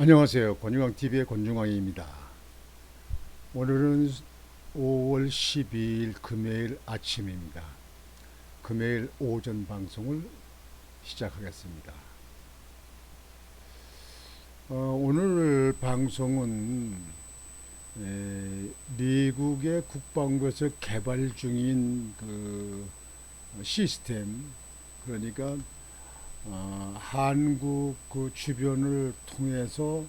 안녕하세요. 권중광TV의 권중광입니다. 오늘은 5월 12일 금요일 아침입니다. 금요일 오전 방송을 시작하겠습니다. 오늘 방송은 미국의 국방부에서 개발 중인 그 시스템, 그러니까 한국 그 주변을 통해서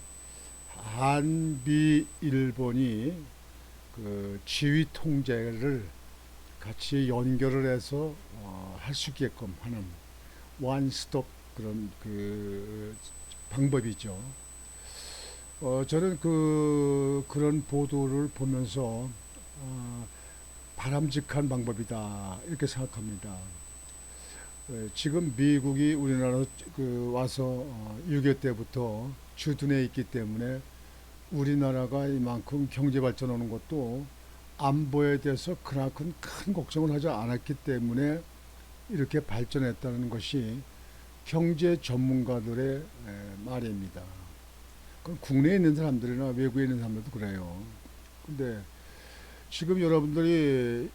한미 일본이 그 지휘 통제를 같이 연결을 해서 할 수 있게끔 하는 원스톱 그런 그 방법이죠. 저는 그런 보도를 보면서 바람직한 방법이다 이렇게 생각합니다. 지금 미국이 우리나라 와서 6.25 때부터 주둔해 있기 때문에 우리나라가 이만큼 경제 발전하는 것도 안보에 대해서 그만큼 큰 걱정을 하지 않았기 때문에 이렇게 발전했다는 것이 경제 전문가들의 말입니다. 그건 국내에 있는 사람들이나 외국에 있는 사람들도 그래요. 근데 지금 여러분들이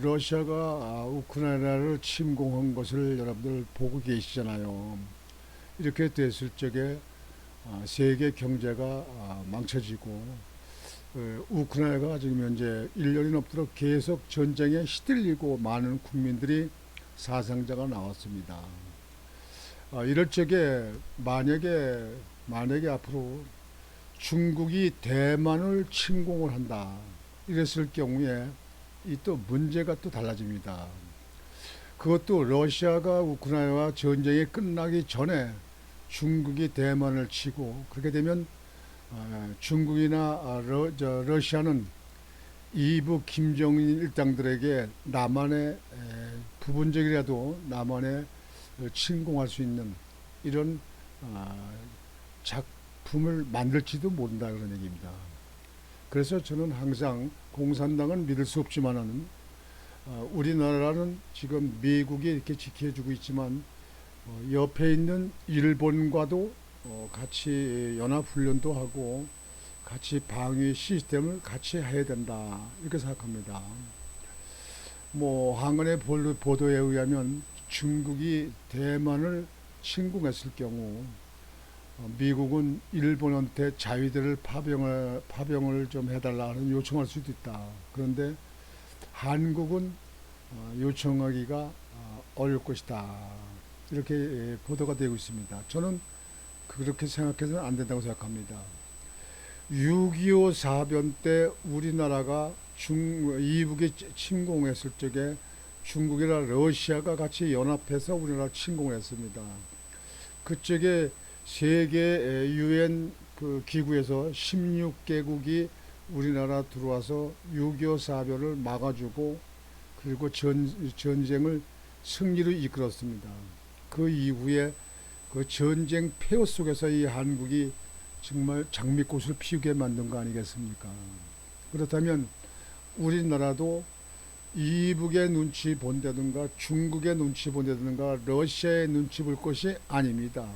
러시아가 우크라이나를 침공한 것을 여러분들 보고 계시잖아요. 이렇게 됐을 적에 세계 경제가 망쳐지고 우크라이나가 지금 현재 1년이 넘도록 계속 전쟁에 시들리고 많은 국민들이 사상자가 나왔습니다. 이럴 적에 만약에 앞으로 중국이 대만을 침공을 한다. 이랬을 경우에 이 또 문제가 또 달라집니다. 그것도 러시아가 우크라이나와 전쟁이 끝나기 전에 중국이 대만을 치고 그렇게 되면 중국이나 러시아는 이부 김정일 일당들에게 남한의 부분적이라도 남한에 침공할 수 있는 이런 작품을 만들지도 모른다 그런 얘기입니다. 그래서 저는 항상 공산당은 믿을 수 없지만은 우리나라는 지금 미국이 이렇게 지켜주고 있지만 옆에 있는 일본과도 같이 연합훈련도 하고 같이 방위 시스템을 같이 해야 된다 이렇게 생각합니다. 뭐 한간의 보도에 의하면 중국이 대만을 침공했을 경우 미국은 일본한테 자위대를 파병을 좀 해달라는 요청할 수도 있다. 그런데 한국은 요청하기가 어려울 것이다. 이렇게 보도가 되고 있습니다. 저는 그렇게 생각해서는 안 된다고 생각합니다. 6.25 사변 때 우리나라가 이북에 침공했을 적에 중국이나 러시아가 같이 연합해서 우리나라 침공했습니다. 그쪽에 세계 유엔 그 기구에서 16개국이 우리나라 들어와서 6.25 사변을 막아주고 그리고 전쟁을 승리로 이끌었습니다. 그 이후에 그 전쟁 폐허 속에서 이 한국이 정말 장미꽃을 피우게 만든 거 아니겠습니까? 그렇다면 우리나라도 이북의 눈치 본다든가 중국의 눈치 본다든가 러시아의 눈치 볼 것이 아닙니다.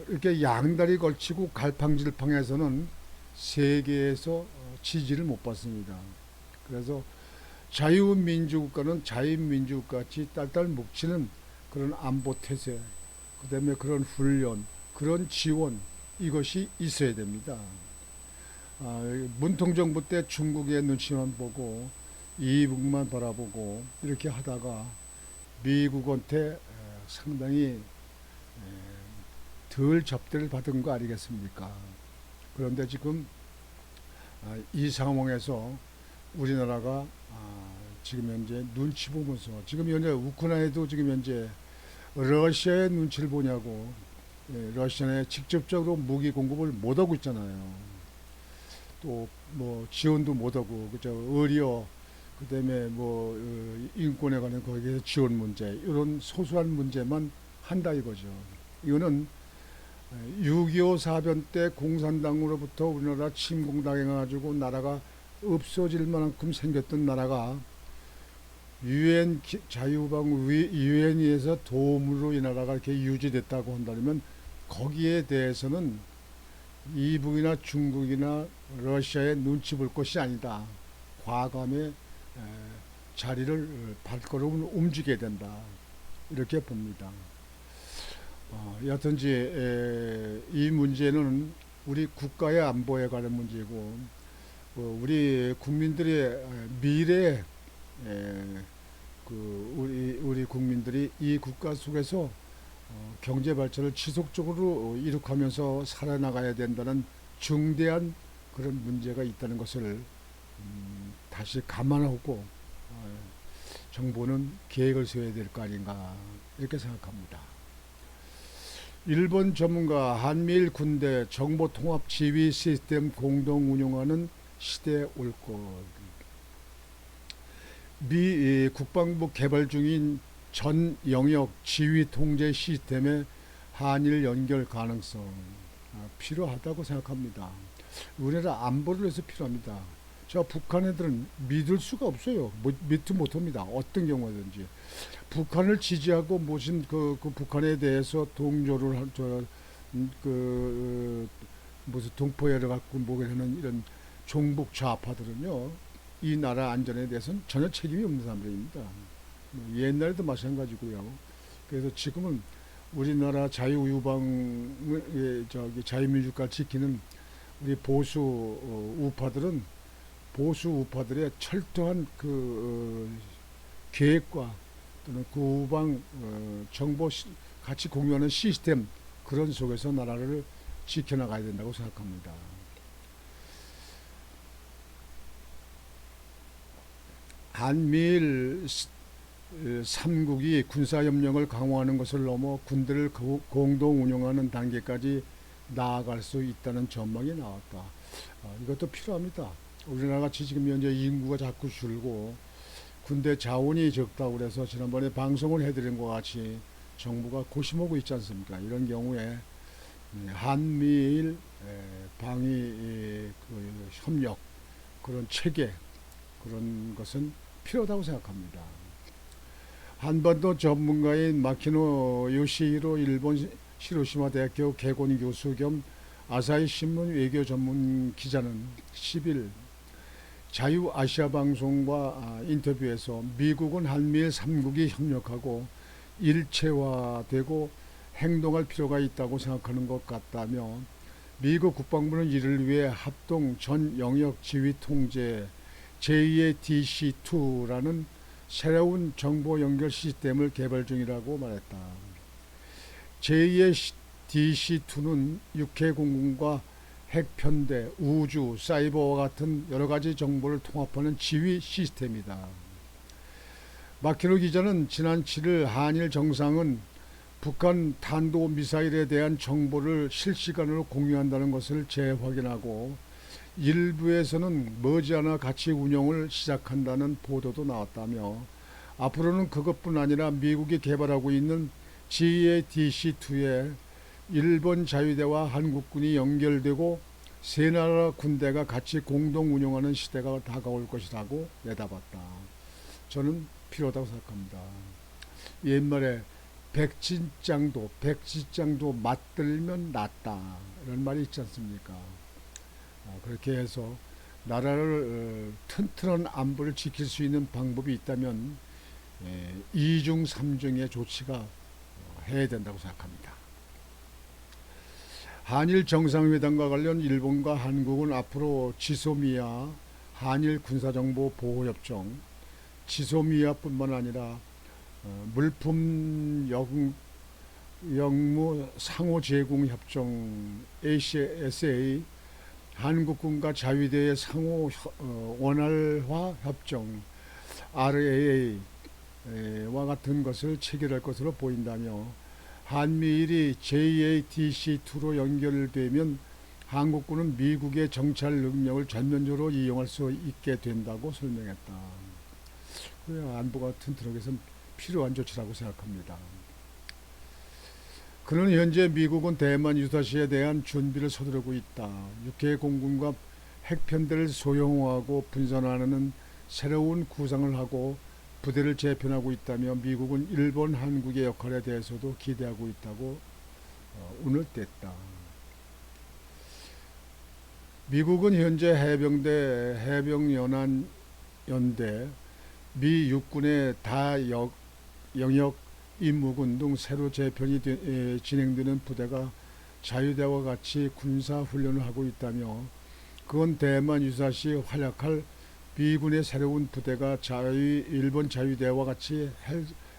이렇게 양다리 걸치고 갈팡질팡해서는 세계에서 지지를 못 받습니다. 그래서 자유민주국가는 자유민주국같이 딸딸 묵치는 그런 안보 태세, 그 다음에 그런 훈련, 그런 지원 이것이 있어야 됩니다. 문통정부 때 중국의 눈치만 보고 이북만 바라보고 이렇게 하다가 미국한테 상당히 덜 접대를 받은 거 아니겠습니까? 그런데 지금 이 상황에서 우리나라가 지금 현재 눈치 보면서 지금 현재 우크라이나도 지금 현재 러시아의 눈치를 보냐고 러시아에 직접적으로 무기 공급을 못 하고 있잖아요. 또 뭐 지원도 못 하고 그죠? 의료 그다음에 뭐 인권에 관한 거기에 지원 문제 이런 소소한 문제만 한다 이거죠. 이거는 6.25 사변 때 공산당으로부터 우리나라 침공당해가지고 나라가 없어질 만큼 생겼던 나라가 유엔 자유방 유엔에서 도움으로 이 나라가 이렇게 유지됐다고 한다면 거기에 대해서는 이북이나 중국이나 러시아의 눈치 볼 것이 아니다. 과감히 자리를 발걸음을 움직여야 된다. 이렇게 봅니다. 여하튼지 이 문제는 우리 국가의 안보에 관한 문제고 우리 국민들의 미래 우리 국민들이 이 국가 속에서 경제 발전을 지속적으로 이룩하면서 살아나가야 된다는 중대한 그런 문제가 있다는 것을 다시 감안하고 정부는 계획을 세워야 될 거 아닌가 이렇게 생각합니다. 일본 전문가 한미일 군대 정보통합 지휘 시스템 공동 운용하는 시대에 올 것. 미 국방부 개발 중인 전 영역 지휘 통제 시스템의 한일 연결 가능성 필요하다고 생각합니다. 우리나라 안보를 위해서 필요합니다. 저 북한 애들은 믿을 수가 없어요. 믿지 못합니다. 어떤 경우든지. 북한을 지지하고 무슨 그 북한에 대해서 동조를 무슨 동포애를 갖고 하는 이런 종북 좌파들은요, 이 나라 안전에 대해서는 전혀 책임이 없는 사람들입니다. 옛날에도 마찬가지고요. 그래서 지금은 우리나라 자유유방을 자유민주化지키는 우리 보수 우파들의 철저한 계획과 또는 우방 정보 같이 공유하는 시스템 그런 속에서 나라를 지켜나가야 된다고 생각합니다. 한미일 3국이 군사협력을 강화하는 것을 넘어 군대를 공동 운영하는 단계까지 나아갈 수 있다는 전망이 나왔다. 이것도 필요합니다. 우리나라가 지금 현재 인구가 자꾸 줄고 군대 자원이 적다고 그래서 지난번에 방송을 해드린 것 같이 정부가 고심하고 있지 않습니까? 이런 경우에 한미일 방위 협력 그런 체계 그런 것은 필요하다고 생각합니다. 한반도 전문가인 마키노 요시히로 일본 히로시마 대학교 개건 교수 겸 아사히 신문 외교 전문 기자는 10일 자유아시아 방송과 인터뷰에서 미국은 한미일 3국이 협력하고 일체화되고 행동할 필요가 있다고 생각하는 것 같다며 미국 국방부는 이를 위해 합동 전 영역 지휘 통제 제2의 DC2라는 새로운 정보 연결 시스템을 개발 중이라고 말했다. 제2의 DC2는 육해공군과 핵편대, 우주, 사이버와 같은 여러가지 정보를 통합하는 지휘 시스템이다. 마키노 기자는 지난 7일 한일 정상은 북한 탄도미사일에 대한 정보를 실시간으로 공유한다는 것을 재확인하고 일부에서는 머지않아 같이 운영을 시작한다는 보도도 나왔다며 앞으로는 그것뿐 아니라 미국이 개발하고 있는 GADC2에 일본 자유대와 한국군이 연결되고 세 나라 군대가 같이 공동 운영하는 시대가 다가올 것이라고 내다봤다. 저는 필요하다고 생각합니다. 옛말에 백진장도 맞들면 낫다 이런 말이 있지 않습니까? 그렇게 해서 나라를 튼튼한 안보를 지킬 수 있는 방법이 있다면 2중 3중의 조치가 해야 된다고 생각합니다. 한일 정상회담과 관련 일본과 한국은 앞으로 지소미아 한일 군사정보 보호협정, 지소미아뿐만 아니라 물품 영무 상호제공협정 ACSA, 한국군과 자위대의 상호 원활화 협정 RAA와 같은 것을 체결할 것으로 보인다며 한미일이 JADC2로 연결되면 한국군은 미국의 정찰 능력을 전면적으로 이용할 수 있게 된다고 설명했다. 안보가 튼튼하기 위해서는 필요한 조치라고 생각합니다. 그는 현재 미국은 대만 유사시에 대한 준비를 서두르고 있다. 육해 공군과 핵편대를 소형화하고 분산하는 새로운 구상을 하고 부대를 재편하고 있다며 미국은 일본, 한국의 역할에 대해서도 기대하고 있다고 운을 뗐다. 미국은 현재 해병연합 연대, 미 육군의 영역 임무군 등 새로 진행되는 부대가 자유대와 같이 군사 훈련을 하고 있다며, 그건 대만 유사시 활약할 미군의 새로운 부대가 일본 자유대와 같이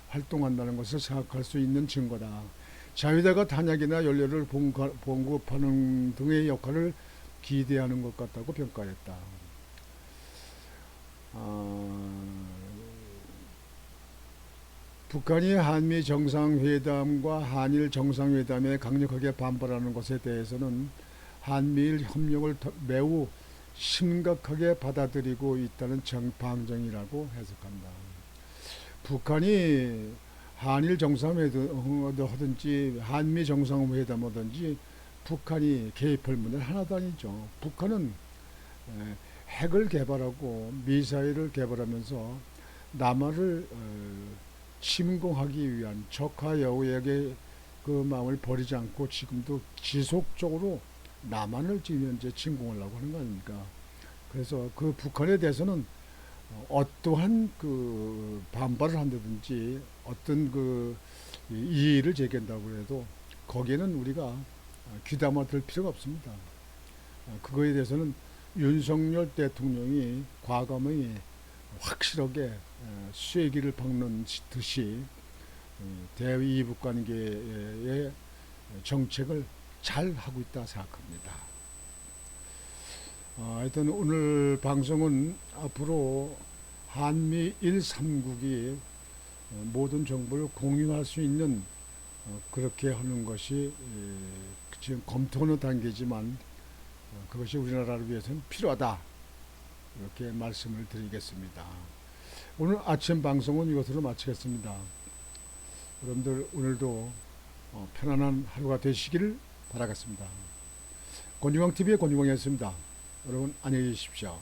활동한다는 것을 생각할 수 있는 증거다. 자유대가 탄약이나 연료를 공급하는 등의 역할을 기대하는 것 같다고 평가했다. 북한이 한미 정상회담과 한일 정상회담에 강력하게 반발하는 것에 대해서는 한미일 협력을 매우 심각하게 받아들이고 있다는 방정이라고 해석한다. 북한이 한일 정상회담하든지 한미 정상회담하든지 북한이 개입할 문제는 하나도 아니죠. 북한은 핵을 개발하고 미사일을 개발하면서 남한을 침공하기 위한 적화 여우에게 그 마음을 버리지 않고 지금도 지속적으로 남한을 지금 현재 침공하려고 하는 거 아닙니까? 그래서 그 북한에 대해서는 어떠한 그 반발을 한다든지 어떤 그 이의를 제기한다고 해도 거기에는 우리가 귀담아 들 필요가 없습니다. 그거에 대해서는 윤석열 대통령이 과감히 확실하게 쐐기를 박는 듯이 대이북 관계의 정책을 잘 하고 있다 생각합니다. 하여튼 오늘 방송은 앞으로 한미 1~3국이 모든 정보를 공유할 수 있는 그렇게 하는 것이 지금 검토하는 단계지만 그것이 우리나라를 위해서는 필요하다, 이렇게 말씀을 드리겠습니다. 오늘 아침 방송은 이것으로 마치겠습니다. 여러분들 오늘도 편안한 하루가 되시기를 바라겠습니다. 권중광TV의 권중광이었습니다. 여러분 안녕히 계십시오.